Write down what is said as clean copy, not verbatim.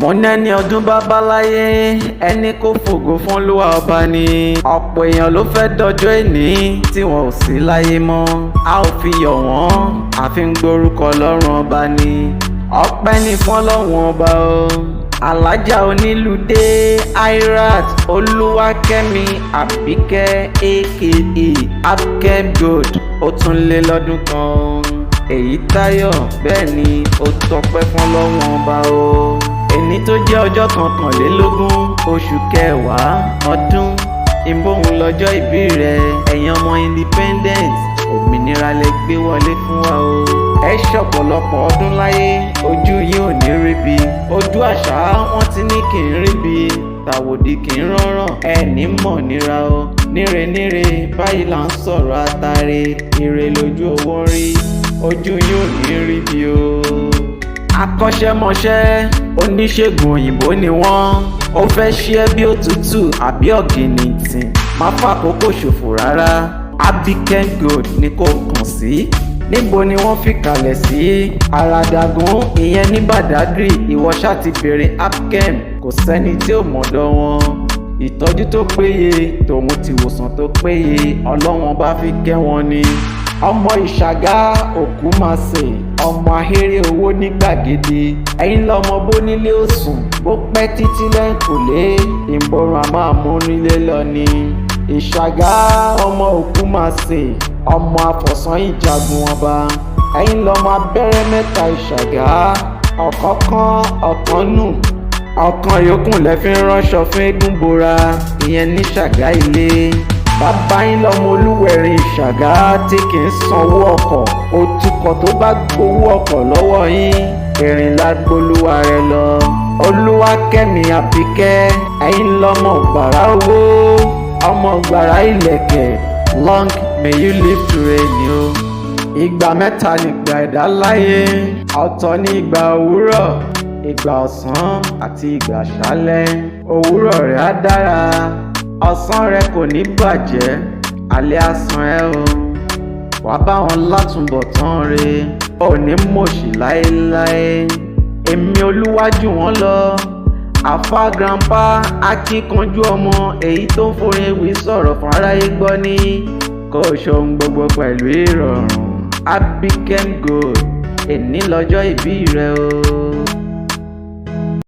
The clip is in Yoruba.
mo nẹ́ni ọdún babaláyé ẹni kò fògo fún Olúwa ọba ni. ọ̀pọ̀ èèyàn ló fẹ́ dọjọ́ ìní tí wọn ò sí láyé mọ́. a ò fi yọ̀ wọ́n, a fi ń gbórúkọ Ọlọ́run ọba ni. ọpẹ́ ni fún Ọlọ́run ọba o. alájà onílùdé Airat Olúwakẹ́mi Àbíkẹ́ aka Abkem Gold ó tún lé lọ́dún kan. èyí táyọ̀ bẹ́ẹ̀ ni ó tọpẹ́ fún Ọlọ́run ọba o. èní tó jẹ́ ọjọ́ kọkànlélógún oṣù kẹwàá ọdún ìbòhùn lọ́jọ́ ìbí rẹ̀. ẹ̀yin ọmọ independent òmìnira lẹ gbé wọlé fún wa o. ẹ ṣọ̀pọ̀lọpọ̀ ọdún láyé, ojú yìí ò ní ríbi. ojú àṣà wọn ti ní kì í ríbi, tàwòdì kì í rọ́ràn. ẹ ní mọ̀ níra o. níre níre báyìí là ń sọ̀rọ̀ àtàrẹ. ire lójú owó rí, ojú yìí ò ní ríbi o. akọ́ṣẹ́mọṣẹ́ oníṣègùn òyìnbó ni wọ́n. ó fẹ́ ṣe é bí òtútù àbí ọ̀gìnìntìn, má fàkókò ṣòfò rárá. Abkem Gold ni kò kàn sí. níbo ni wọ́n fi kalẹ̀ sí? àràdàgún ìyẹn ní Badagry. ìwọ ṣáà ti béèrè Abkem, kò sẹ́ni tí ò mọ̀dọ̀ wọn. ìtọ́jú tó péye tòun ti wòsàn tó péye Ọlọ́run bá fi kẹ́ wọn ni. ọmọ Ìṣàgá Okumase, ọmọ ahéré owó ní gbàgede. ẹ̀yin lọmọ bó nílé òsùn, bó pẹ́ títí lẹ́kùnlé ìborùn a máa mú nílé lọ ni. Ìṣàgá ọmọ Okumase, ọmọ afọ̀sán ìjagun ọba. ẹ̀yin lọmọ abẹ́rẹ́ mẹ́ta Ìṣàgá, ọ̀kọ̀ọ̀kan ọ̀kan nù, ọ̀kan yòókù lẹ fi ń ránṣọ fún eégún bora, ìyẹn ní Ṣàgá ilé. bàbá yín lọmọ Olúwẹ̀rí Ìṣàgá tí kì í sanwó ọkọ̀. òtúkọ̀ tó bá gbowó ọkọ̀ lọ́wọ́ yín, ìrìnlá gbolúwa rẹ lọ. Olúwakẹ́mi Àbíkẹ́, ẹ̀yin lọmọ gbàrà owó, ọmọ gbàrà ìlẹ̀kẹ̀. long may you live to reign o. ìgbà mẹ́ta nìgbà ẹ̀dá láyé. ọ̀tọ̀ ní ìgbà òwúrọ̀, ìgbà ọ̀sán àti ìgbà àṣálẹ́. òwúrọ̀ rẹ̀ á dára, ọ̀sán rẹ̀ kò ní bàjẹ́, alẹ́ á san ẹ́ o. wàá bá wọn látúbọ̀tán re, ò ní mòṣì láéláé. èmi Oluwajuwonlo, alfagrandpa, akíkanjú ọmọ èyí tó ń forin ewì sọ̀rọ̀ fún aráyé gbọ́ ní. kó o ṣohun gbogbo pẹ̀lú ìrọ̀rùn. Abkem Gold, èní lọ́jọ́ ìbí rẹ o.